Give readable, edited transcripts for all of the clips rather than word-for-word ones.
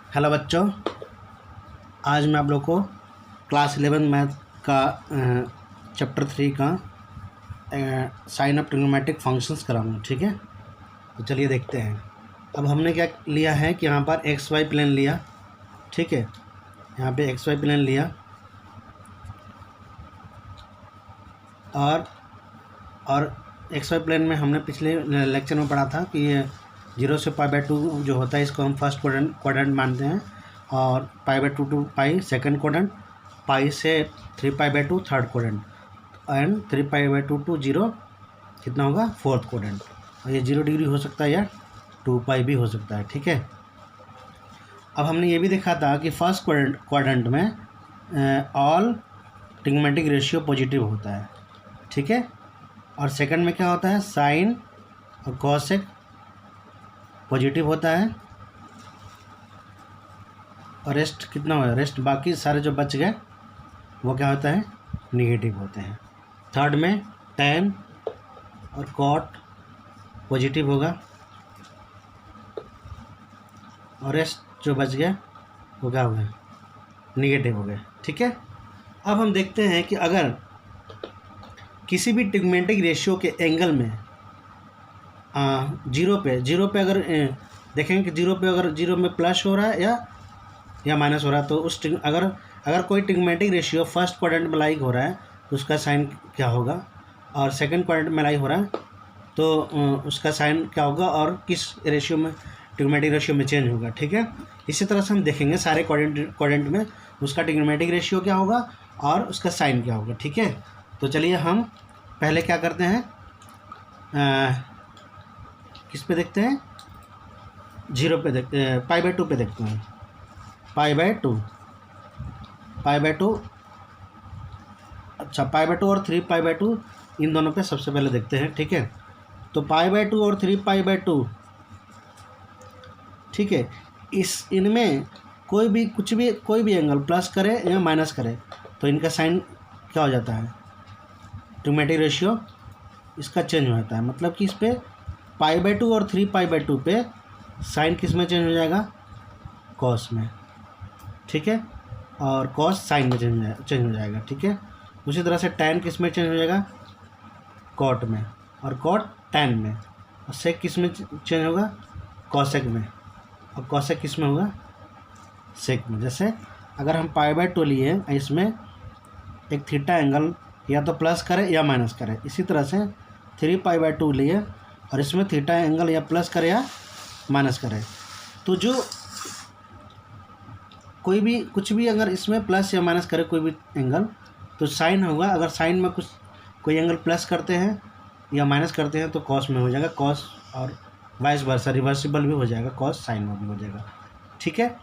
Hello बच्चों, आज मैं आप लोग को क्लास 11 मैथ का चैप्टर 3 का साइन ऑफ ट्रिग्नोमेट्रिक फंक्शंस कराऊंगा। ठीक है, तो चलिए देखते हैं। अब हमने क्या लिया है कि यहाँ पर एक्स वाई प्लेन लिया। ठीक है, यहाँ पे एक्स वाई प्लेन लिया और एक्स वाई प्लेन में हमने पिछले लेक्चर में पढ़ा था कि ये 0 से π/2 जो होता है इसको हम फर्स्ट क्वाड्रेंट मानते हैं, और π/2 टू पाई सेकंड क्वाड्रेंट, पाई से 3π/2 थर्ड क्वाड्रेंट, एंड 3π/2 टू 0 कितना होगा फोर्थ क्वाड्रेंट। और ये 0 डिग्री हो सकता है या 2π भी हो सकता है। ठीक है, अब हमने ये भी देखा था कि फर्स्ट क्वाड्रेंट में ऑल ट्रिग्नोमेट्रिक रेशियो पॉजिटिव होता है। ठीक है, और सेकंड में क्या होता है, साइन और कॉसेक पॉजिटिव होता है, और रेस्ट कितना हुआ, रेस्ट बाकी सारे जो बच गए वो क्या होता है, निगेटिव होते हैं। थर्ड में टैन और कॉट पॉजिटिव होगा, और रेस्ट जो बच गया वो क्या हो गया, निगेटिव हो गया। ठीक है, अब हम देखते हैं कि अगर किसी भी ट्रिग्नोमेट्रिक रेशियो के एंगल में जीरो पे अगर देखेंगे कि जीरो पे अगर जीरो में प्लस हो रहा है या माइनस हो रहा है, तो उस अगर कोई ट्रिग्नोमेट्रिक रेशियो फर्स्ट क्वाड्रेंट में लाई हो रहा है तो उसका साइन क्या होगा, और सेकंड क्वाड्रेंट में लाई हो रहा है तो उसका साइन क्या होगा, और किस रेशियो में ट्रिग्नोमेट्रिक रेशियो में चेंज होगा। ठीक है, इसी तरह से हम देखेंगे सारे क्वाड्रेंट में उसका ट्रिग्नोमेट्रिक रेशियो क्या होगा और उसका साइन क्या होगा। ठीक है, तो चलिए हम पहले क्या करते हैं, किस पे देखते हैं, जीरो पे देखते हैं, π/2 पे देखते हैं। π/2 अच्छा, π/2 और 3π/2 इन दोनों पे सबसे पहले देखते हैं। ठीक है, तो π/2 और 3π/2, ठीक है, इनमें कोई भी एंगल प्लस करे या माइनस करे तो इनका साइन क्या हो जाता है, ट्रिग्नोमेट्रिक रेशियो इसका चेंज हो जाता है। मतलब कि इस पे π/2 और 3π/2 पे साइन किस में चेंज हो जाएगा, कॉस में। ठीक है, और कॉस साइन में चेंज हो जाएगा। ठीक है, उसी तरह से टैन किस में चेंज हो जाएगा, कॉट में, और कॉट टैन में, और सेक किस में चेंज होगा, कॉसेक में, और कॉसेक किस में होगा, सेक में। जैसे अगर हम π/2 लिए, इसमें एक थीटा एंगल या तो प्लस करे या माइनस करे, इसी तरह से 3π/2 लिए और इसमें थीटा एंगल या प्लस करे या माइनस करे, तो जो कुछ भी अगर इसमें प्लस या माइनस करे कोई भी एंगल तो साइन होगा। अगर साइन में कोई एंगल प्लस करते हैं या माइनस करते हैं तो कॉस में हो जाएगा कॉस, और वाइस वर्सा रिवर्सिबल भी हो जाएगा, कॉस साइन में भी हो जाएगा। ठीक है,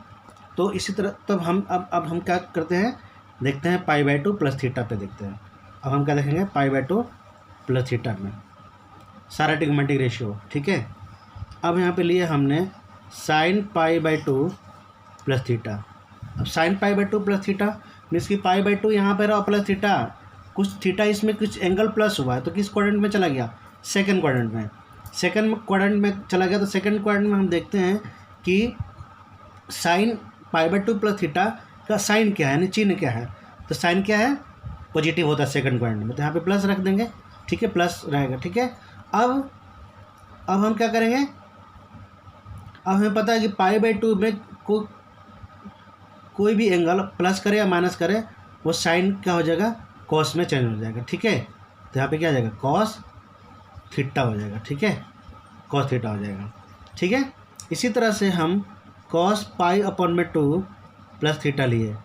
तो इसी तरह तब हम अब हम क्या करते हैं, देखते हैं π/2 प्लस थीटा पे देखते हैं। अब हम क्या देखेंगे, π/2 प्लस थीटा में सारा ट्रिग्नोमेट्रिक रेशियो। ठीक है, अब यहाँ पे लिए हमने साइन π/2 प्लस थीटा। अब साइन π/2 प्लस थीटा मीन्स कि π/2 यहाँ पर रहा प्लस थीटा, कुछ थीटा इसमें कुछ एंगल प्लस हुआ है तो किस क्वाड्रेंट में चला गया, सेकंड क्वाड्रेंट में। सेकंड क्वाड्रेंट में चला गया तो सेकंड क्वाड्रेंट में हम देखते हैं कि साइन π/2 प्लस थीटा का साइन क्या है, यानी चिन्ह क्या है, तो साइन क्या है, पॉजिटिव होता है सेकंड क्वाड्रेंट में, तो यहाँ पे प्लस रख देंगे। ठीक है, प्लस रहेगा। ठीक है, अब हम क्या करेंगे, अब हमें पता है कि π/2 में कोई भी एंगल प्लस करे या माइनस करे वो साइन क्या हो जाएगा, कॉस में चेंज हो जाएगा। ठीक है, तो यहाँ पे क्या आ जाएगा, कॉस थीटा हो जाएगा। ठीक है, कॉस थीटा हो जाएगा। ठीक है, इसी तरह से हम कॉस π/2 प्लस थीटा लिए,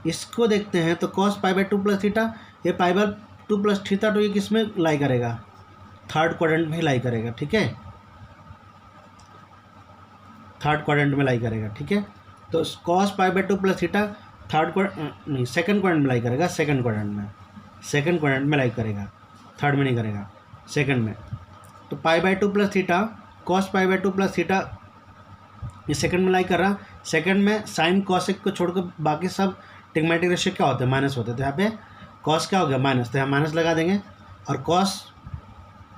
इसको देखते हैं तो कॉस π/2 प्लस थीटा, ये π/2 प्लस थीटा, तो ये किस में लाई करेगा, थर्ड क्वाड्रेंट में लाई करेगा। ठीक है, थर्ड क्वाड्रेंट में लाई करेगा। ठीक है, तो cos π/2 plus theta second quadrant में लाई करेगा, सेकंड क्वाड्रेंट में लाई करेगा, थर्ड में नहीं करेगा, सेकंड में। तो π/2 plus theta, cos π/2 plus theta ये सेकंड में लाई कर रहा, सेकंड में साइन कॉसेक को छोड़कर बाकी सब ट्रिग्नोमेट्रिक रेशियो क्या होते हैं, माइनस होते हैं। तो यहाँ पे कॉस क्या हो गया, माइनस, तो यहाँ माइनस लगा देंगे, और कॉस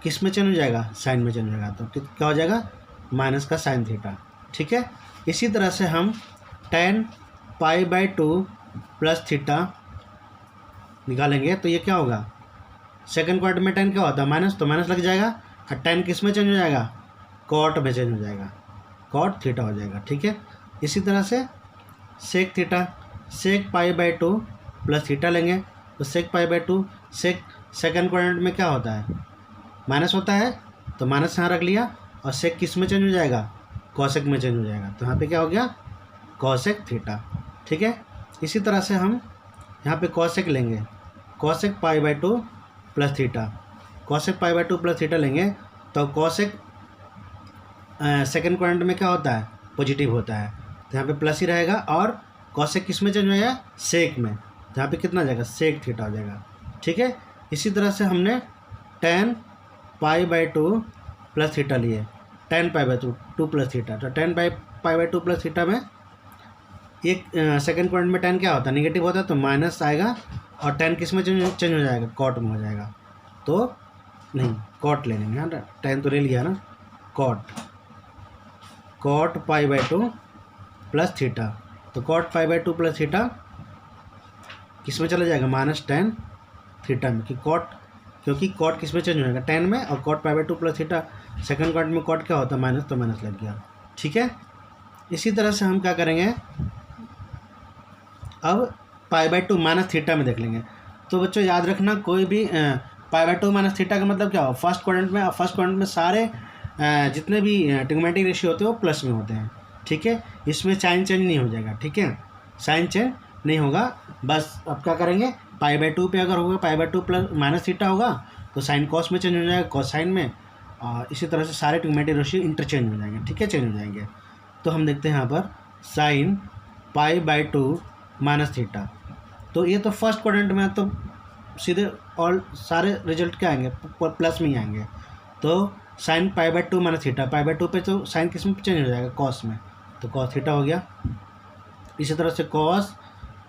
किस में चेंज हो जाएगा, साइन में चेंज हो जाएगा, तो क्या हो जाएगा, माइनस का साइन थीटा। ठीक है, इसी तरह से हम ten pi by two plus theta निकालेंगे तो ये क्या होगा, सेकंड क्वाड्रेंट में टेन क्या होता है माइनस, तो माइनस लग जाएगा और टेन किस में चेंज हो जाएगा, कॉट में चेंज हो जाएगा, कॉट थीटा हो जाएगा। ठीक है, इसी तरह से sec theta, sec pi by two plus theta लेंगे तो sec pi by two, sec second quadrant में क्या होता है माइनस होता है तो माइनस यहाँ रख लिया, और सेक किस में चेंज हो जाएगा, कॉसेक में चेंज हो जाएगा, तो यहाँ पे क्या हो गया कॉसेक थीटा। ठीक है, इसी तरह से हम यहाँ पे कॉसेक लेंगे, cosec pi by two plus theta, cosec pi by two plus theta लेंगे तो कॉसेक सेकंड क्वाड्रेंट में क्या होता है पॉजिटिव होता है, तो यहाँ पे प्लस ही रहेगा, और कॉसेक किस में चेंज हो जाएगा, सेक में, तो यहाँ पे कितना आ जाएगा सेक थीटा हो जाएगा। ठीक है, इसी तरह से हमने tan pi by two plus theta लिए, tan pi by two plus theta, तो tan pi by two plus theta में एक सेकंड क्वाड्रेंट में टेन क्या होता है निगेटिव होता है तो माइनस आएगा, और टेन किस में चेंज हो जाएगा, कॉट में हो जाएगा, तो नहीं कॉट ले लेंगे, हाँ टेन तो ले लिया ना, cot pi by two plus theta, तो cot pi by two plus theta किस में चला जाएगा माइनस टेन थीटा में, क्योंकि कॉट किस में चेंज हो जाएगा टेन में, और cot pi by two plus theta second quadrant में कॉट क्या होता है माइनस, तो माइनस लग गया। ठीक है, इसी तरह से हम क्या करेंगे, अब पाई बाई टू माइनस थीटा में देख लेंगे। तो बच्चों याद रखना कोई भी पाई बाई टू माइनस थीटा का मतलब क्या हो, फर्स्ट क्वाड्रेंट में सारे जितने भी ट्रिग्नोमेट्रिक रेशियो होते हैं वो प्लस में होते हैं। ठीक है, इसमें साइन चेंज नहीं हो जाएगा। ठीक है, साइन चेंज नहीं होगा, बस अब क्या करेंगे पाई बाई टू पे अगर होगा पाई by two plus minus theta होगा तो साइन कॉस में चेंज हो जाएगा, कॉस साइन में, और इसी तरह से सारे ट्रिग्नोमेट्रिक रेशियो इंटरचेंज हो जाएंगे। ठीक है, चेंज हो जाएंगे। तो हम देखते हैं यहाँ पर sine pi by two minus theta, तो ये तो फर्स्ट क्वाड्रेंट में, तो सीधे और सारे रिजल्ट क्या आएंगे प्लस में ही आएंगे। तो sine pi by two minus theta, pi by to पे तो साइन किस में चेंज हो जाएगा कॉस में, तो कॉस थीटा हो गया। इसी तरह से cos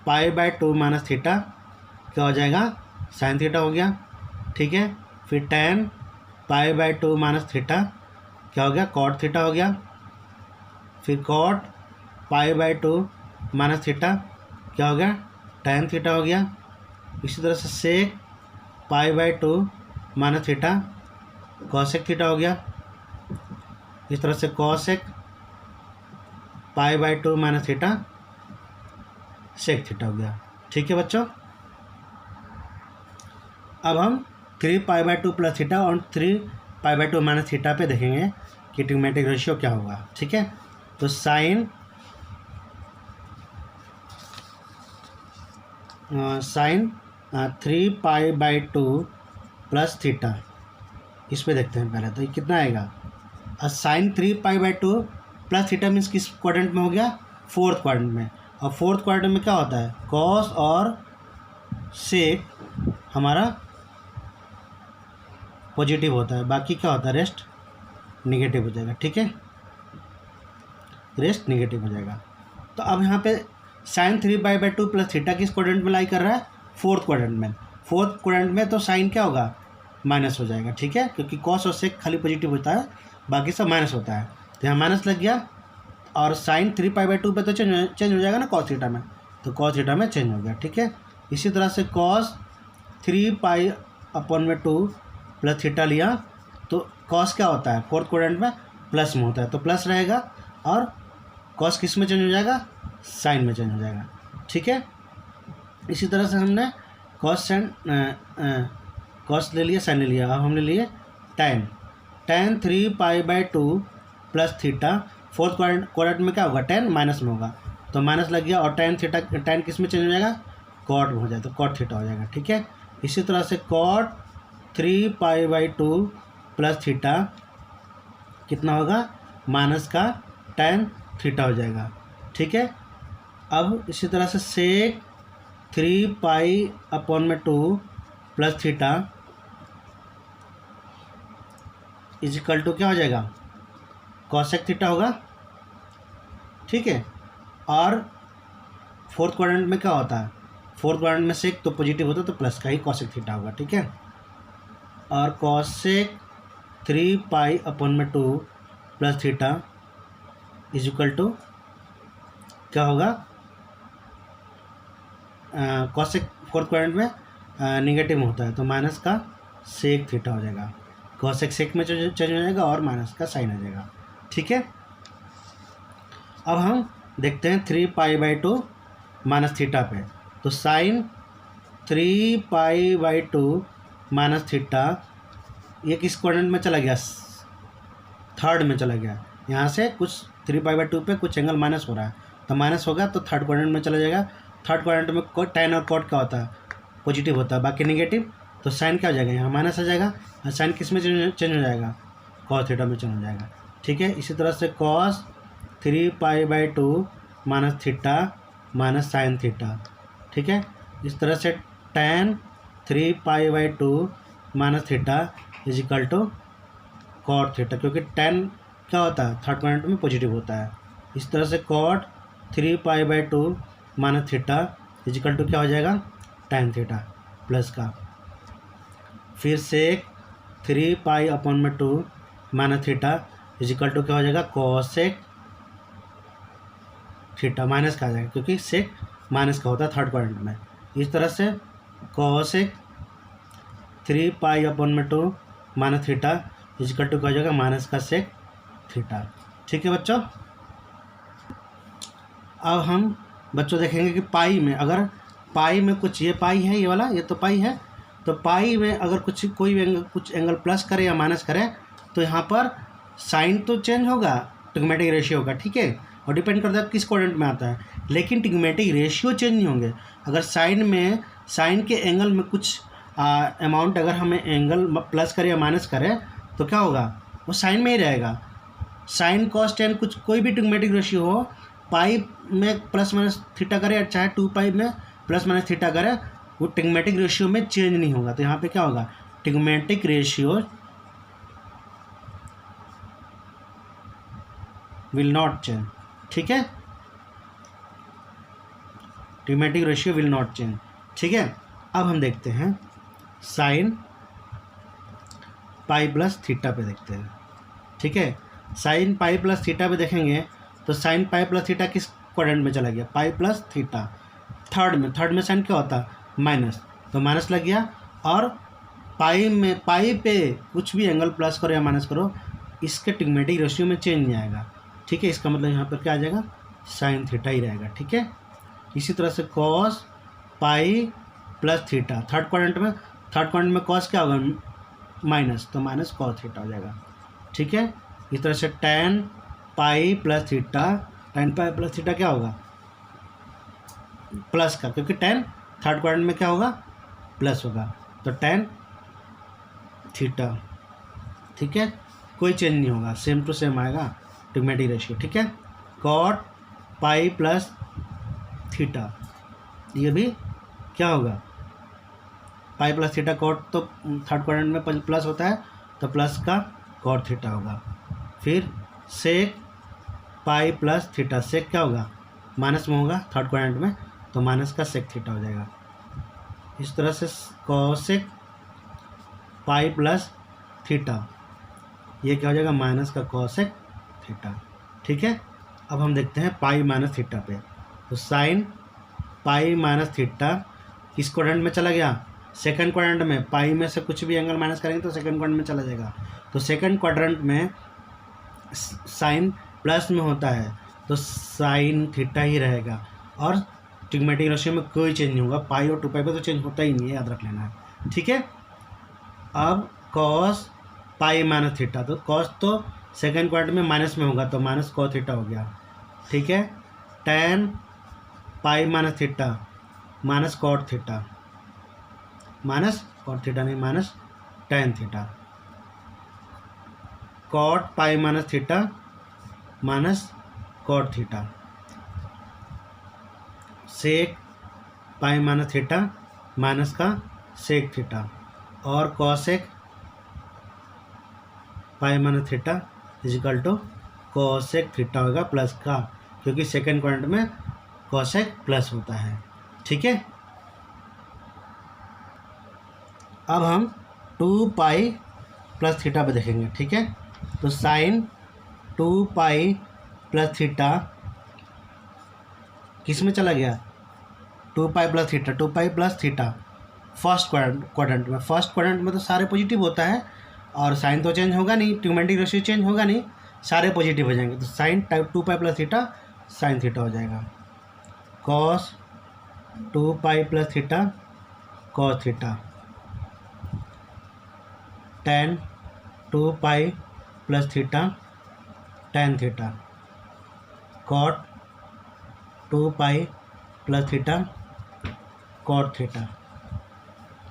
pi by two minus theta क्या हो जाएगा साइन थीटा हो गया। ठीक है, फिर tan pi by two minus theta क्या हो गया कॉट थीटा हो गया। फिर cot pi by two minus theta क्या हो गया टेन थीटा हो गया। इसी तरह से sec pi by two minus theta cosec theta हो गया। इस तरह से cosec pi by two minus theta sec theta हो गया। ठीक है बच्चों, अब हम 3 pi by two plus theta और 3 pi by two minus theta पे देखेंगे कि ट्रिग्नोमेट्रिक रेशियो क्या होगा। ठीक है, तो sine 3 pi by two plus theta, इस पे देखते हैं पहले तो ये कितना आएगा। और sine 3 pi by two plus theta means किस क्वाड्रेंट में हो गया फोर्थ क्वाड्रेंट में, और फोर्थ क्वाड्रेंट में क्या होता है कॉस और सेक हमारा पॉजिटिव होता है, बाकी क्या होता है रेस्ट निगेटिव हो जाएगा। ठीक है, रेस्ट निगेटिव हो जाएगा। तो अब यहाँ पे sine 3 pi by two plus theta किस क्वाड्रेंट में लाई कर रहा है फोर्थ क्वाड्रेंट में। फोर्थ क्वाड्रेंट में तो साइन क्या होगा माइनस हो जाएगा। ठीक है, क्योंकि कॉस और सेक खाली पॉजिटिव होता है, बाकी सब माइनस होता है, तो यहाँ माइनस लग गया। और साइन 3 पाई बाई टू पे तो चेंज हो जाएगा ना कॉस थीटा में, तो कॉस थीटा में चेंज हो गया। ठीक है, इसी तरह से कॉस 3 पाई अपॉन में 2 प्लस थीटा लिया, तो कॉस क्या होता है फोर्थ क्वाड्रेंट में प्लस में होता है, तो प्लस रहेगा, और कॉस किस में चेंज हो जाएगा साइन में चेंज हो जाएगा। ठीक है, इसी तरह से हमने कॉस ले लिया साइन ले लिया, अब हमने लिए ten 3 pi by two plus theta, fourth quadrant में क्या होगा टेन माइनस में होगा, तो माइनस लग गया, और टेन किस में चेंज हो जाएगा कॉट में हो जाएगा, तो कॉट थीटा हो जाएगा। ठीक है, इसी तरह से cot 3 pi by two plus theta कितना होगा माइनस का टेन थीटा हो जाएगा। ठीक है, अब इसी तरह से सेक 3 पाई अपॉन में 2 plus theta is equal to क्या हो जाएगा कॉसेक थीटा होगा। ठीक है, और फोर्थ क्वाड्रेंट में क्या होता है फोर्थ क्वाड्रेंट में सेक तो पॉजिटिव होता है, तो प्लस का ही कॉसेक थीटा होगा। ठीक है, और कॉसेक 3 पाई अपॉन में 2 plus theta is equal to क्या होगा, कॉसेक फोर्थ क्वाड्रेंट में नेगेटिव होता है तो माइनस का सेक थीटा हो जाएगा, कॉसेक सेक में चेंज हो जाएगा और माइनस का साइन आ जाएगा। ठीक है, अब हम देखते हैं 3π/2 माइनस थीटा पे। तो साइन 3π/2 माइनस थीटा ये किस क्वाड्रेंट में चला गया, थर्ड में चला गया। यहाँ से कुछ 3π/2 पे कुछ एंगल माइनस हो रहा है तो माइनस होगा तो थर्ड क्वाड्रेंट में चला जाएगा। थर्ड क्वाड्रेंट में tan और cot क्या होता है, पॉजिटिव होता है, बाकी नेगेटिव। तो साइन क्या हो जाएगा, यहाँ माइनस आ जाएगा और साइन किस में चेंज हो जाएगा, cos थीटा में चेंज हो जाएगा। ठीक है, इसी तरह से cos 3π/2 minus theta minus sine theta. ठीक है, इस तरह से tan 3π/2 minus theta is equal to cot theta, क्योंकि tan क्या होता है, थर्ड क्वाड्रेंट में पॉजिटिव होता है। इस तरह से cot 3π/2 minus theta is equal to क्या हो जाएगा, tan थीटा प्लस का, फिर sec 3π/2 minus theta is equal to क्या हो जाएगा, कॉसेक थीटा, माइनस का आ जाएगा क्योंकि सेक माइनस का होता है थर्ड क्वाड्रेंट में। इस तरह से cosec 3π/2 minus theta is equal to क्या हो जाएगा, माइनस का सेक थीटा। ठीक है बच्चों, अब हम बच्चों देखेंगे कि पाई में, अगर पाई में कुछ, ये पाई है, ये वाला, ये तो पाई है, तो पाई में अगर कोई भी एंगल, कुछ एंगल प्लस करे या माइनस करे तो यहाँ पर साइन तो चेंज होगा, ट्रिग्मेटिक रेशियो होगा। ठीक है, और डिपेंड करता है किस क्वाड्रेंट में आता है, लेकिन ट्रिग्मेटिक रेशियो चेंज नहीं होंगे। अगर साइन के एंगल में कुछ अमाउंट अगर हमें एंगल प्लस करे या माइनस करे तो क्या होगा, वो साइन में ही रहेगा। साइन कॉस टेन कुछ कोई भी ट्रिग्मेटिक रेशियो हो, पाई में प्लस माइनस थीटा करे, चाहे 2π में प्लस माइनस थीटा करे, वो ट्रिग्मेटिक रेशियो में चेंज नहीं होगा। तो यहाँ पे क्या होगा, ट्रिग्मेटिक रेशियो विल नॉट चेंज। ठीक है, ट्रिग्मेटिक रेशियो विल नॉट चेंज। ठीक है, अब हम देखते हैं साइन पाई प्लस थीटा पे देखते हैं। ठीक है, साइन पाई प्लस थीटा पे देखेंगे तो साइन पाई प्लस थीटा किस क्वाड्रेंट में चला गया, पाई प्लस थीटा, थर्ड में साइन क्या होता है, माइनस, तो माइनस लग गया। और पाई पे कुछ भी एंगल प्लस करो या माइनस करो, इसके ट्रिग्मेटिक रेशियो में चेंज नहीं आएगा। ठीक है, इसका मतलब यहाँ पर क्या आ जाएगा, साइन थीटा ही रहेगा। ठीक है, इसी तरह से cos pi plus theta, third quadrant में कॉस क्या होगा, माइनस, तो माइनस कॉस थीटा हो जाएगा। ठीक है, इस तरह से tan पाई प्लस थीटा, tan पाई प्लस थीटा क्या होगा, प्लस का, क्योंकि tan थर्ड क्वाड्रेंट में क्या होगा, प्लस होगा, तो tan थीटा। ठीक है, कोई चेंज नहीं होगा, सेम टू सेम आएगा ट्रिग्मेटिक रेशियो। ठीक है, cot पाई प्लस थीटा, ये भी क्या होगा, पाई प्लस थीटा, कॉट तो थर्ड क्वाड्रेंट में प्लस होता है तो प्लस का कॉट थीटा होगा। फिर सेक पाई प्लस थीटा, सेक क्या होगा, माइनस में होगा थर्ड क्वाड्रेंट में, तो माइनस का सेक थीटा हो जाएगा। इस तरह से कॉसेक पाई प्लस थीटा, ये क्या हो जाएगा, माइनस का कॉसेक थीटा। ठीक है, अब हम देखते हैं पाई माइनस थीटा पे। तो साइन पाई माइनस थीटा किस क्वाड्रेंट में चला गया, सेकंड क्वाड्रेंट में। पाई में से कुछ भी एंगल माइनस करेंगे तो सेकंड क्वाड्रेंट में चला जाएगा। तो सेकंड क्वाड्रेंट में साइन प्लस में होता है तो साइन थीटा ही रहेगा, और ट्रिग्मेटिक रेशियो में कोई चेंज नहीं होगा। पाई और 2π पे तो चेंज होता ही नहीं है, याद रख लेना है। ठीक है, अब कॉस पाई माइनस थीटा, तो कॉस तो सेकंड क्वाड्रेंट में माइनस में होगा तो माइनस कॉस थीटा हो गया। ठीक है, tan pi minus theta minus cot theta, minus cot theta नहीं, minus tan theta, cot pi minus theta minus cot theta, sec pi minus theta minus का सेक थीटा, और cosec pi minus theta is equal to cosec theta होगा plus का, क्योंकि second quadrant में cosec plus होता है। ठीक है, अब हम 2π प्लस थीटा पे देखेंगे। ठीक है, तो साइन 2π प्लस थीटा किस में चला गया, 2 pi plus theta, 2 pi plus theta first quadrant में। फर्स्ट क्वाड्रेंट में तो सारे पॉजिटिव होता है और साइन तो चेंज होगा नहीं, ट्रिग्नोमेट्रिक रेशियो चेंज होगा नहीं, सारे पॉजिटिव हो जाएंगे। तो sine 2 pi plus theta sine theta हो जाएगा, cos 2 pi plus theta cos theta, tan 2 pi plus theta tan theta, cot 2 pi plus theta cot theta,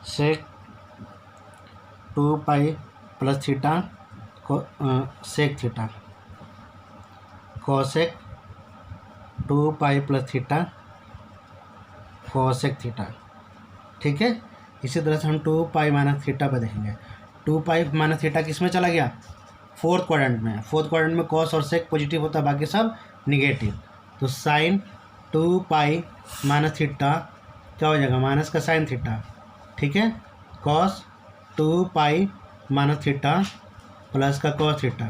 sec 2 pi plus theta sec theta, cosec 2 pi plus theta cosec theta. ठीक है, इसी तरह से हम 2 pi minus theta पर देखेंगे। 2 pi minus theta किस में चला गया, फोर्थ क्वाड्रेंट में। फोर्थ क्वाड्रेंट में कॉस और सेक पॉजिटिव होता है, बाकी सब निगेटिव। तो साइन 2 पाई माइनस थीटा क्या हो जाएगा, माइनस का साइन थीटा। ठीक है, cos 2 pi minus theta plus का कॉस थीटा।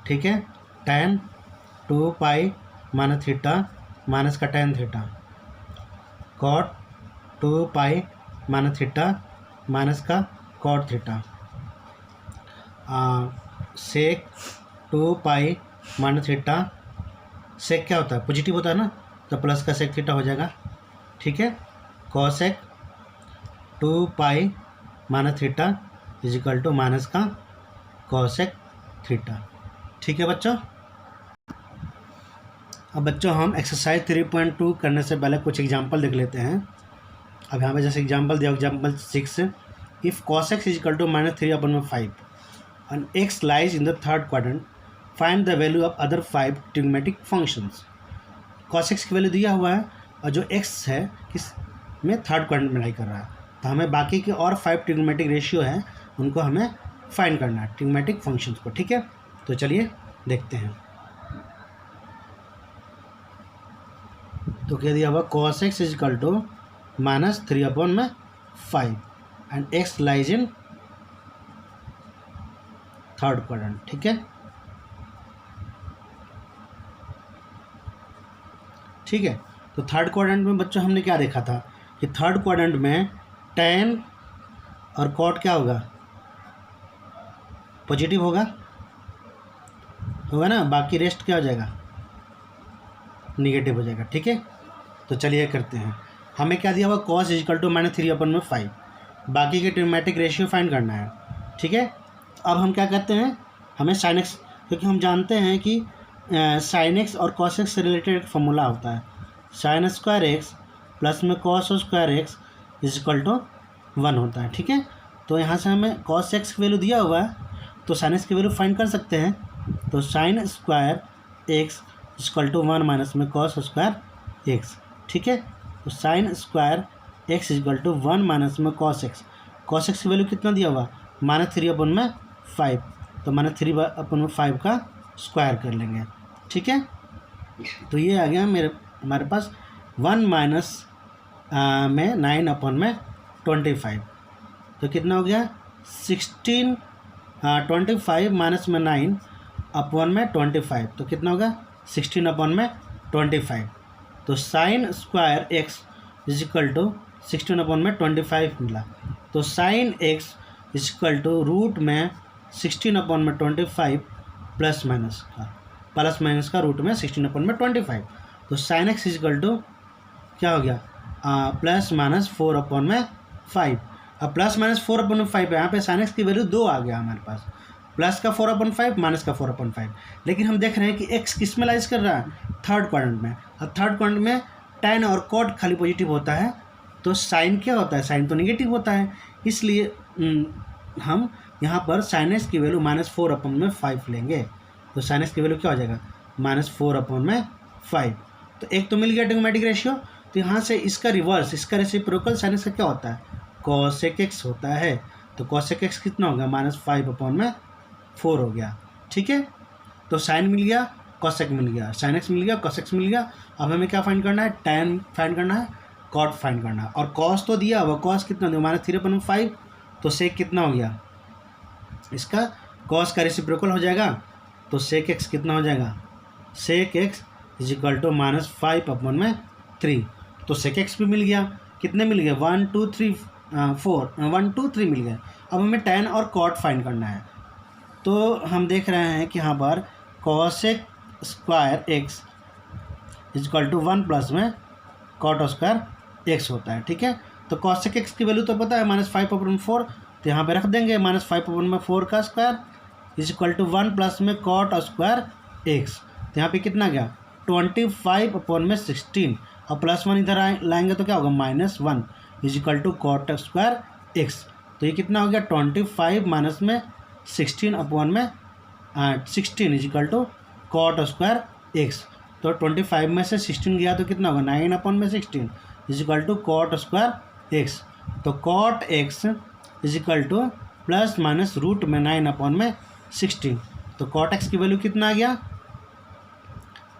ठीक है, tan 2 pi minus theta minus का tan theta, cot 2 pi minus theta minus का cot theta, sec 2 pi minus theta, sec क्या होता है, पॉजिटिव होता है ना, तो प्लस का सेक थीटा हो जाएगा। ठीक है, cosec 2 pi minus theta is equal to minus का कॉसेक थीटा। ठीक है बच्चों, अब बच्चों हम एक्सरसाइज 3.2 करने से पहले कुछ एग्जांपल देख लेते हैं। अब यहाँ पे जैसे एग्जांपल दिया, example 6, if cos x is equal to -3/5 and x lies in the third quadrant, find the value of other 5 trigonometric functions. cos x की वैल्यू दिया हुआ है और जो x है किस में थर्ड क्वाड्रेंट में लाई कर रहा है, तो हमें बाकी के और 5 ट्रिग्नोमेट्रिक रेशियो है उनको हमें फाइंड करना है, ट्रिग्नोमेट्रिक फंक्शंस को। ठीक है, तो चलिए देखते हैं। तो क्या दिया हुआ, cos x is equal to -3/5 and x lies in third quadrant. ठीक है, ठीक है, तो थर्ड क्वाड्रेंट में बच्चों हमने क्या देखा था कि थर्ड क्वाड्रेंट में टेन और कॉट क्या होगा, पॉजिटिव होगा ना, बाकी रेस्ट क्या हो जाएगा, निगेटिव हो जाएगा। ठीक है, तो चलिए करते हैं। हमें क्या दिया हुआ, cos इजिकल टू -3/5, बाकी के ट्रिग्नोमेट्रिक रेशियो फाइंड करना है। ठीक है, अब हम क्या करते हैं, हमें sin x, क्योंकि हम जानते हैं कि sin x और cos x से रिलेटेड एक फॉर्मूला होता है, sin² x प्लस में cos² x इजिकल टू 1 होता है। ठीक है, तो यहाँ से हमें cos x की वैल्यू दिया हुआ है तो sin x की वैल्यू फाइंड कर सकते हैं। तो sin² x is equal to 1 minus में cos² x। ठीक है, तो sin² x is equal to 1 minus में cos x। cos x की वैल्यू कितना दिया हुआ, -3/5, तो -3/5 का स्क्वायर कर लेंगे। ठीक है, तो ये आ गया हमारे पास 1 माइनस में 9/25, तो कितना हो गया 16, 25 माइनस में 9/25, तो कितना होगा 16/25। तो sin² x इजिकल टू 16/25 मिला, तो sin x is equal to root में 16/25 प्लस माइनस का रूट में 16/25, तो sin x इजिकल टू क्या हो गया, प्लस माइनस 4/5। अब प्लस माइनस 4/5 यहाँ पे sin x की वैल्यू 2 आ गया हमारे पास, प्लस का 4/5 माइनस का 4/5। लेकिन हम देख रहे हैं कि x किस में लाइज कर रहा है, थर्ड क्वाड्रेंट में, और थर्ड क्वाड्रेंट में tan और cot खाली पॉजिटिव होता है, तो sin क्या होता है, sin तो निगेटिव होता है, इसलिए हम यहाँ पर sin x की वैल्यू -4/5 लेंगे। तो sin x की वैल्यू क्या हो जाएगा, -4/5। तो एक तो मिल गया ट्रिग्नोमेट्रिक रेशियो, तो यहाँ से इसका रिवर्स, इसका रेसिप्रोकल sin x का क्या होता है, cosec x होता है। तो cosec x कितना होगा, -5/4 हो गया। ठीक है, तो sin मिल गया, cosec मिल गया, sin x मिल गया, cos x मिल गया। अब हमें क्या फाइंड करना है, tan फाइंड करना है, cot फाइंड करना है, और cos तो दिया हुआ, cos कितना दिया, -3/5, तो sec कितना हो गया, इसका cos का रेसिप्रोकल हो जाएगा, तो sec x कितना हो जाएगा, sec x इजिकल टू -5/4 3, तो सेक एक्स भी मिल गया। कितने मिल गए? 1 2 3 4, 1 2 3 मिल गए। अब हमें tan और कॉट फाइंड करना है। तो हम देख रहे हैं कि यहाँ पर cosec square x is equal to 1 plus में कॉट स्क्वायर एक्स होता है। ठीक है, तो कॉसेक एक्स की वैल्यू तो पता है -5/4, तो यहाँ पे रख देंगे -5/4 का स्क्वायर इजक्वल टू 1 प्लस में कॉट स्क्वायर एक्स। तो यहाँ पे कितना गया? 25/16, और +1 इधर लाएंगे तो क्या होगा? -1 is equal to cot square x. तो ये कितना हो गया? 25 माइनस में 16 is equal to cot square x. तो 25 में से 16 गया तो कितना होगा? 9/16 is equal to cot square x. तो cot x is equal to plus minus root में 9/16। तो कॉट एक्स की वैल्यू कितना आ गया?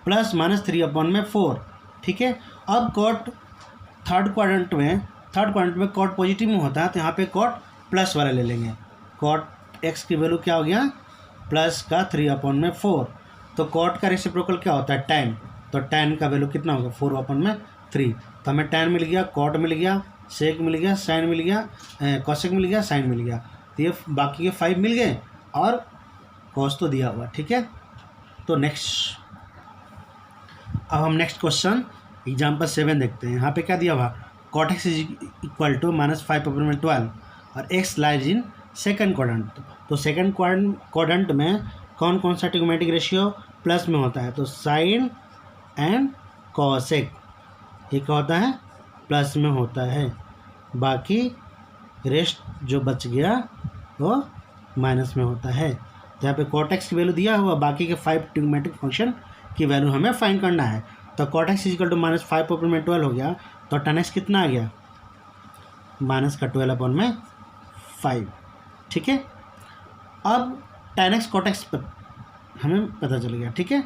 +-3/4। ठीक है, अब कॉट थर्ड क्वाड्रेंट में कॉट पॉजिटिव में होता है, तो यहाँ पे कॉट प्लस वाला ले लेंगे। कॉट एक्स की वैल्यू क्या हो गया? +3/4। तो कॉट का रेसिप्रोकल क्या होता है? tan। तो tan का वैल्यू कितना होगा? 4/3। तो हमें tan मिल गया, कॉट मिल गया, सेक मिल गया, साइन मिल गया, कॉसेक मिल गया, साइन मिल गया। तो ये बाकी के 5 मिल गए और कॉस तो दिया हुआ। ठीक है, तो नेक्स्ट, अब हम नेक्स्ट क्वेश्चन एग्जाम्पल 7 देखते हैं। यहाँ पे क्या दिया हुआ? Cot x is equal to -5/12 और x lies in second quadrant. तो सेकंड क्वाड्रेंट में कौन कौन सा ट्रिग्नोमेट्रिक रेशियो प्लस में होता है? तो साइन एंड कॉसेक ये क्या होता है? प्लस में होता है। बाकी रेस्ट जो बच गया वो माइनस में होता है। तो यहाँ पे कॉट एक्स की वैल्यू दिया हुआ, बाकी के 5 ट्रिग्नोमेट्रिक फंक्शन की वैल्यू हमें फाइंड करना है। तो कॉट एक्स इक्वल टू -5/12 हो गया, तो tan एक्स कितना आ गया? -12/5। ठीक है, अब tan एक्स कॉट एक्स पर हमें पता चल गया। ठीक है,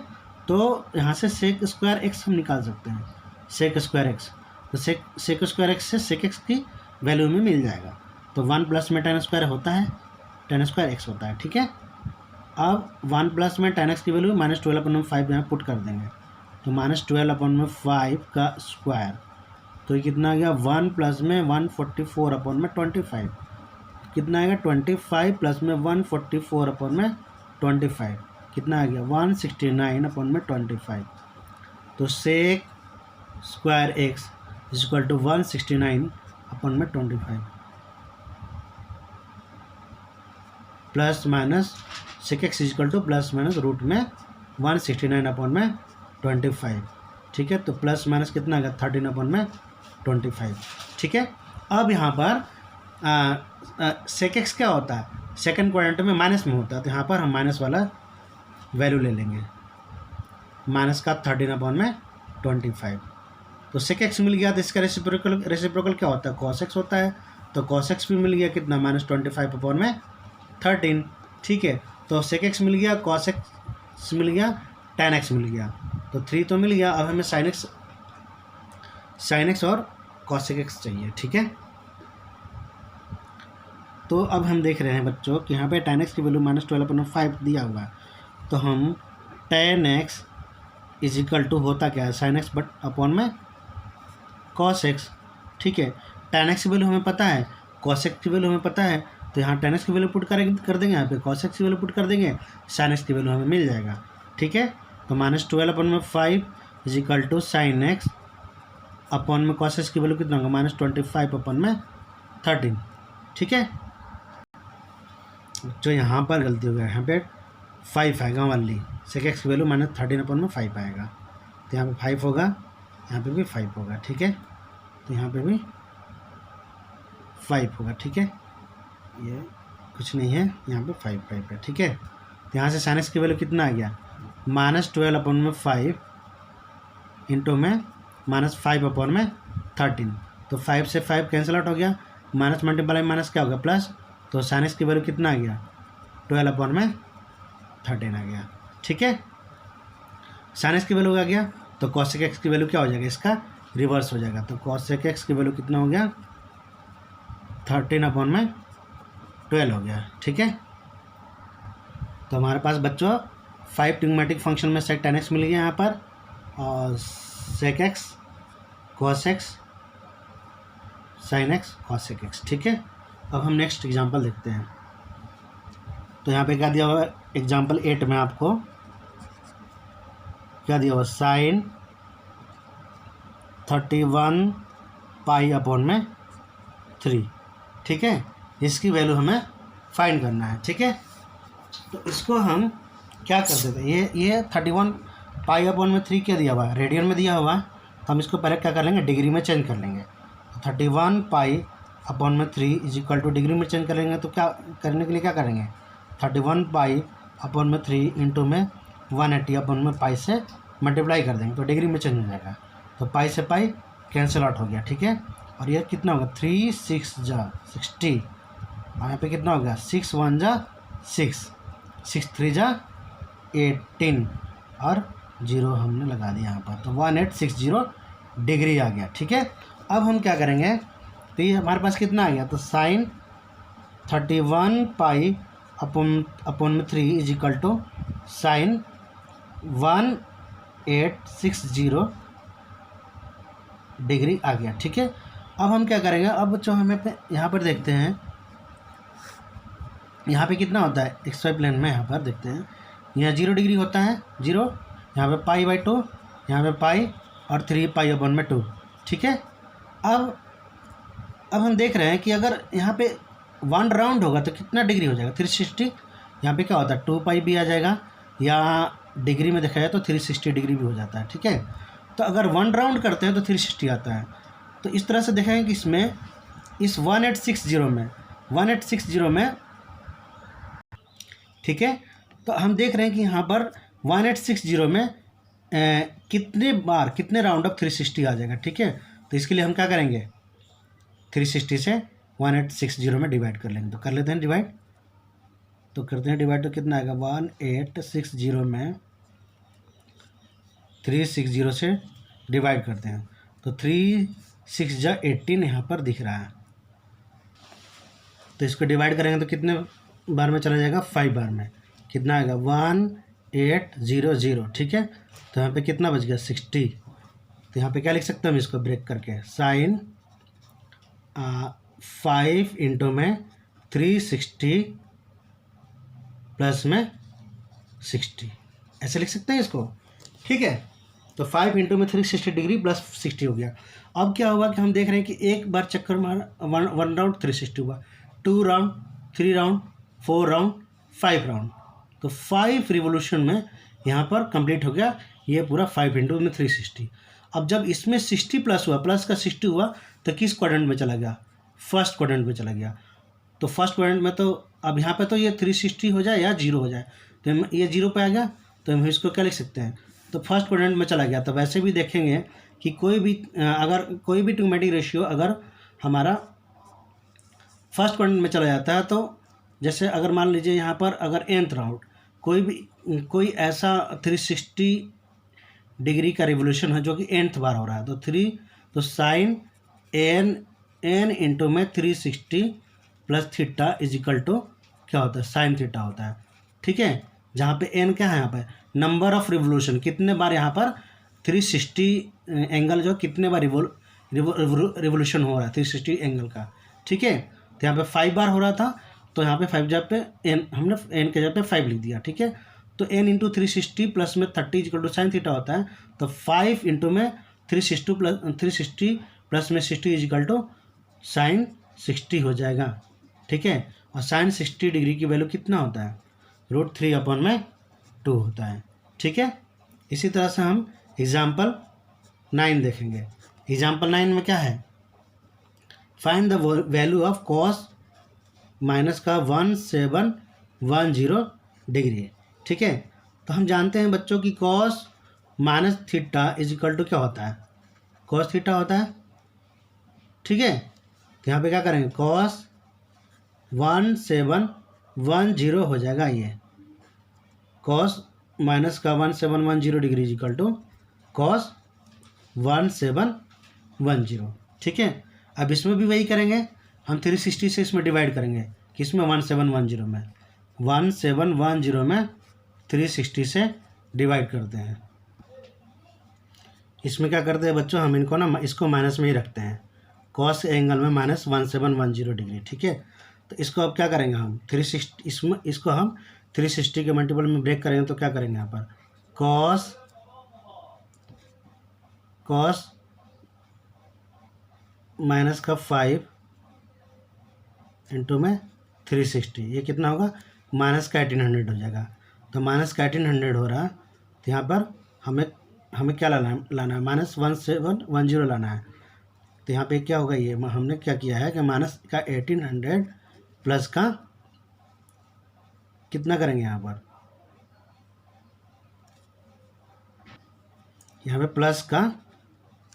तो यहाँ से सेक स्क्वायर एक्स हम निकाल सकते हैं। सेक स्क्वायर एक्स, तो सेक स्क्वायर एक्स से सेक एक्स की वैल्यू में मिल जाएगा। तो 1 प्लस में tan स्क्वायर होता है, tan स्क्वायर एक्स होता है। ठीक है, अब 1 प्लस में tan एक्स की वैल्यू -12/5 यहाँ पुट कर देंगे। तो -12/5 का स्क्वायर, तो ये कितना आ गया? 1 प्लस में 144/25 कितना आएगा? 25 प्लस में 144/25 कितना आ गया? 169/25। तो sec square x equal to 169/25 plus minus sec x equal to plus minus root में 169/25। ठीक है, तो प्लस माइनस कितना आ गया? 13/25। ठीक है, अब यहाँ पर सेक एक्स क्या होता है? सेकंड क्वाड्रेंट में माइनस में होता है, तो यहाँ पर हम माइनस वाला वैल्यू ले लेंगे, माइनस का 13/25। तो सेक एक्स मिल गया, तो इसका रेसिप्रोकल क्या होता है? कॉस एक्स होता है। तो कॉस एक्स भी मिल गया, कितना? -25/13। ठीक है, तो सेक एक्स मिल गया, कॉस एक्स मिल गया, tan एक्स मिल गया, तो 3 तो मिल गया। अब हमें साइन एक्स और कॉसेक एक्स चाहिए। ठीक है, तो अब हम देख रहे हैं बच्चों कि यहाँ पे tan एक्स की वैल्यू -12/5 दिया हुआ है। तो हम tan x is equal to होता क्या है? साइन एक्स बट अपॉन में कॉस एक्स। ठीक है, tan एक्स की वैल्यू हमें पता है, कॉस एक्स की वैल्यू हमें पता है, तो यहाँ tan एक्स की वैल्यू पुट कर देंगे, यहाँ पे cos एक्स की वैल्यू पुट कर देंगे, sin एक्स की वैल्यू हमें मिल जाएगा। ठीक है, तो -12/5 is equal to sine x upon में cos एक्स की वैल्यू कितना होगा? -25/13। ठीक है, जो यहाँ पर गलती हो गया, यहाँ पे 5 आएगा वाली, सेक एक्स की वैल्यू -13/5 आएगा। तो यहाँ पे 5 होगा, यहाँ पे भी 5 होगा। ठीक है, तो यहाँ पे भी 5 होगा। ठीक है, ये कुछ नहीं है, यहाँ पे 5 है। ठीक है, तो यहाँ से साइन एक्स की वैल्यू कितना आ गया? -12/5 इंटू में -5/13। तो 5 से 5 कैंसिल आउट हो गया, माइनस मल्टीप्लाई माइनस क्या हो गया? प्लस। तो साइन एक्स की वैल्यू कितना आ गया? 12/13 आ गया। ठीक है, साइन एक्स की वैल्यू आ गया, तो कॉसेक एक्स की वैल्यू क्या हो जाएगा? इसका रिवर्स हो जाएगा। तो कॉसेक एक्स की वैल्यू कितना हो गया? 13/12 हो गया। ठीक है, तो हमारे पास बच्चों 5 ट्रिग्नोमेट्रिक फंक्शन में सेक tan एक्स मिल गया यहाँ पर, और sec x cos x sine x cosec x. ठीक है, अब हम नेक्स्ट एग्जांपल देखते हैं। तो यहाँ पे क्या दिया हुआ है, एग्जांपल 8 में आपको क्या दिया हुआ, साइन 31 पाई अपॉन में 3। ठीक है, इसकी वैल्यू हमें फाइंड करना है। ठीक है, तो इसको हम क्या कर देते हैं, ये 31 पाई अपॉन में 3 क्या दिया हुआ है, रेडियन में दिया हुआ है, तो हम इसको पहले क्या कर लेंगे, डिग्री में चेंज कर लेंगे। 31 पाई अपॉन में 3 इज इक्वल टू डिग्री में चेंज कर लेंगे, तो क्या करने के लिए क्या करेंगे, 31 पाई अपॉन में 3 इंटू में 180 अपॉन में पाई से मल्टीप्लाई कर देंगे, तो डिग्री में चेंज हो जाएगा। तो पाई से पाई कैंसिल आउट हो गया। ठीक है, और ये कितना होगा, 3 6 जा 60, और यहाँ पे कितना होगा, 6 1 जा 6, 6 3 जा 18, और 0 हमने लगा दिया यहाँ पर, तो 1860 डिग्री आ गया। ठीक है, अब हम क्या करेंगे, तो ये हमारे पास कितना आ गया, तो साइन 31 पाई अपॉन में 3 is equal to sine 1860 degree आ गया। ठीक है, अब हम क्या करेंगे, अब जो हमें यहाँ पर देखते हैं, यहाँ पे कितना होता है XY प्लेन में, यहाँ पर देखते हैं, यहाँ 0 डिग्री होता है, 0, यहाँ पे पाई बाई 2, यहाँ पे पाई और 3 पाई अपॉन में 2। ठीक है, अब हम देख रहे हैं कि अगर यहाँ पे 1 राउंड होगा तो कितना डिग्री हो जाएगा, 360। यहाँ पे क्या होता है, 2 पाई भी आ जाएगा, या डिग्री में देखा जाए तो 360 डिग्री भी हो जाता है। ठीक है, तो अगर 1 राउंड करते हैं तो 360 आता है। तो इस तरह से देखेंगे कि इसमें इस 1860 में ठीक है, तो हम देख रहे हैं कि यहाँ पर 1860 में कितने राउंड ऑफ 360 आ जाएगा। ठीक है, तो इसके लिए हम क्या करेंगे, 360 से 1860 में डिवाइड कर लेंगे, तो कर लेते हैं डिवाइड, तो करते हैं डिवाइड, तो कितना आएगा, 1860 में 360 से डिवाइड करते हैं, तो 3 6 जा 18 यहाँ पर दिख रहा है, तो इसको डिवाइड करेंगे तो कितने बार में चला जाएगा, 5 बार में, कितना आएगा 1800। ठीक है, तो यहाँ पे कितना बच गया, 60। तो यहाँ पे क्या लिख सकते हैं हम इसको ब्रेक करके, साइन 5 इंटू में 360 प्लस में 60, ऐसे लिख सकते हैं इसको। ठीक है, तो 5 इंटू में 360 डिग्री प्लस 60 हो गया। अब क्या हुआ कि हम देख रहे हैं कि एक बार चक्कर मार 1 राउंड 360 हुआ, 2 राउंड 3 राउंड 4 राउंड 5 राउंड, तो 5 रिवोल्यूशन में यहाँ पर कंप्लीट हो गया ये पूरा 5 इंटू में 360। अब जब इसमें 60 प्लस हुआ, प्लस का 60 हुआ, तो किस क्वाड्रेंट में चला गया, फर्स्ट क्वाड्रेंट में चला गया। तो फर्स्ट क्वाड्रेंट में तो अब यहाँ पे तो ये 360 हो जाए या 0 हो जाए, तो ये 0 पे आ गया, तो हम इसको क्या लिख सकते हैं, तो फर्स्ट क्वाड्रेंट में चला गया। तो वैसे भी देखेंगे कि कोई भी ट्रिग्नोमेट्रिक रेशियो अगर हमारा फर्स्ट क्वाड्रेंट में चला जाता है, तो जैसे अगर मान लीजिए यहाँ पर अगर nth राउंड कोई ऐसा 360 डिग्री का रिवोल्यूशन है जो कि nth बार हो रहा है, तो साइन n इंटू में 360 plus theta is equal to क्या होता है, साइन थीटा होता है। ठीक है, जहाँ पे n क्या है, यहाँ पे नंबर ऑफ रिवोल्यूशन, कितने बार यहाँ पर 360 एंगल जो कितने बार रिवोल्यूशन हो रहा है 360 एंगल का। ठीक है, तो यहाँ पे 5 बार हो रहा था, तो यहाँ पे 5 जगह पे n, हमने n के जगह पे 5 लिख दिया। ठीक है, तो n इंटू 360 प्लस में 30 इक्वल टू साइन थीटा होता है, तो 5 इंटू में 360 प्लस में 60 इज इक्वल टू साइन 60 हो जाएगा। ठीक है, और साइन 60 डिग्री की वैल्यू कितना होता है, √3/2 होता है। ठीक है, इसी तरह से हम एग्जाम्पल 9 देखेंगे। एग्जाम्पल 9 में क्या है, find the value of cos minus का 1710 डिग्री। ठीक है, तो हम जानते हैं बच्चों की cos minus theta is equal to क्या होता है, कॉस थीटा होता है। ठीक है, तो यहाँ पे क्या करेंगे, कॉस 1710 हो जाएगा, ये कॉस माइनस का 1710 degree is equal to cos 1710। ठीक है, अब इसमें भी वही करेंगे, हम 360 से इसमें डिवाइड करेंगे, किसमें 1710 में, 1710 में 360 से डिवाइड करते हैं। इसमें क्या करते हैं बच्चों, हम इनको ना इसको माइनस में ही रखते हैं, कॉस एंगल में -1710 डिग्री, ठीक है। तो इसको अब क्या करेंगे हम 360, इसमें इसको हम 360 के मल्टीपल में ब्रेक करेंगे तो क्या करेंगे यहाँ पर कॉस माइनस का 5 इंटू में 360, ये कितना होगा माइनस का 1800 हो जाएगा। तो माइनस का 1800 हो रहा, तो यहाँ पर हमें क्या लाना है -1710 लाना है। तो यहाँ पे क्या होगा, ये हमने क्या किया है कि माइनस का 1800 प्लस का कितना करेंगे यहाँ पे प्लस का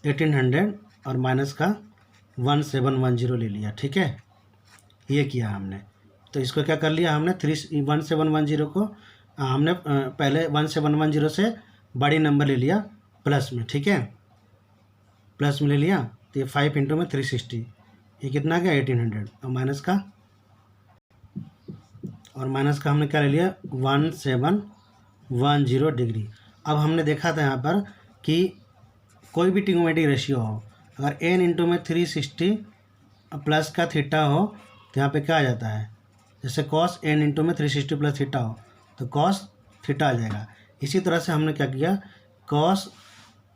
1800 और माइनस का 1710 ले लिया, ठीक है, ये किया हमने। तो इसको क्या कर लिया हमने 1710 को हमने पहले 1710 से बड़ी नंबर ले लिया प्लस में, ठीक है, प्लस में ले लिया। तो ये 5 इंटू में 360, ये कितना आ गया 1800 और माइनस का हमने क्या ले लिया 1710 डिग्री। अब हमने देखा था यहाँ पर कि कोई भी ट्रिग्नोमेट्रिक रेशियो हो, अगर n इंटू में 360 प्लस का थीटा हो तो यहाँ पे क्या आ जाता है, जैसे कॉस n इंटू में 360 प्लस थीटा हो तो कॉस थीटा आ जाएगा। इसी तरह से हमने क्या किया कॉस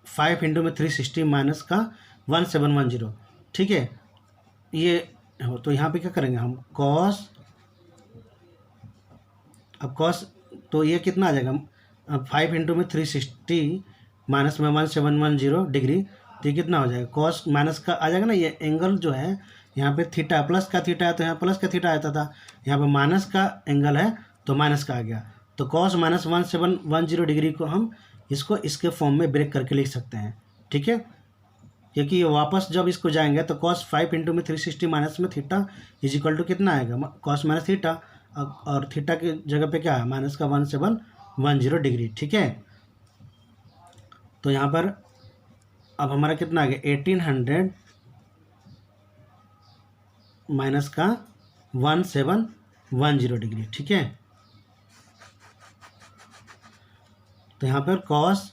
5 इंटू में 360 माइनस का 1710, ठीक है, ये हो। तो यहाँ पे क्या करेंगे हम कॉस, अब कॉस तो ये कितना आ जाएगा 5 इंटू में 360 माइनस में 1710 डिग्री, तो ये कितना हो जाएगा कॉस माइनस का आ जाएगा ना, ये एंगल जो है यहाँ पे थीटा प्लस का थीटा है तो यहाँ प्लस का थीटा आता था, यहाँ पे माइनस का एंगल है तो माइनस का आ गया। तो कॉस -1710 डिग्री को हम इसको इसके फॉर्म में ब्रेक करके लिख सकते हैं, ठीक है, क्योंकि ये वापस जब इसको जाएंगे तो कॉस 5 इंटू में 360 माइनस में थीटा इज इक्वल टू कितना आएगा कॉस माइनस थीटा, और थीटा की जगह पे क्या है माइनस का 1710 डिग्री, ठीक है। तो यहाँ पर अब हमारा कितना आ गया 1800 माइनस का 1710 डिग्री, ठीक है। तो यहाँ पर कॉस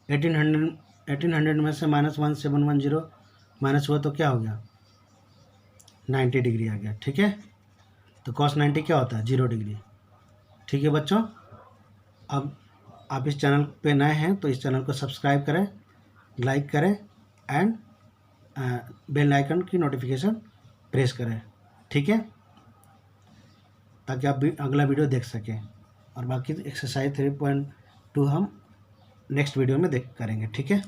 1800 में से -1710 माइनस हुआ तो क्या हो गया 90 डिग्री आ गया, ठीक है। तो कॉस 90 क्या होता है 0 डिग्री, ठीक है बच्चों। अब आप इस चैनल पे नए हैं तो इस चैनल को सब्सक्राइब करें, लाइक करें एंड बेल आइकन की नोटिफिकेशन प्रेस करें, ठीक है, ताकि आप भी अगला वीडियो देख सकें। और बाकी एक्सरसाइज 3.2 हम नेक्स्ट वीडियो में करेंगे, ठीक है।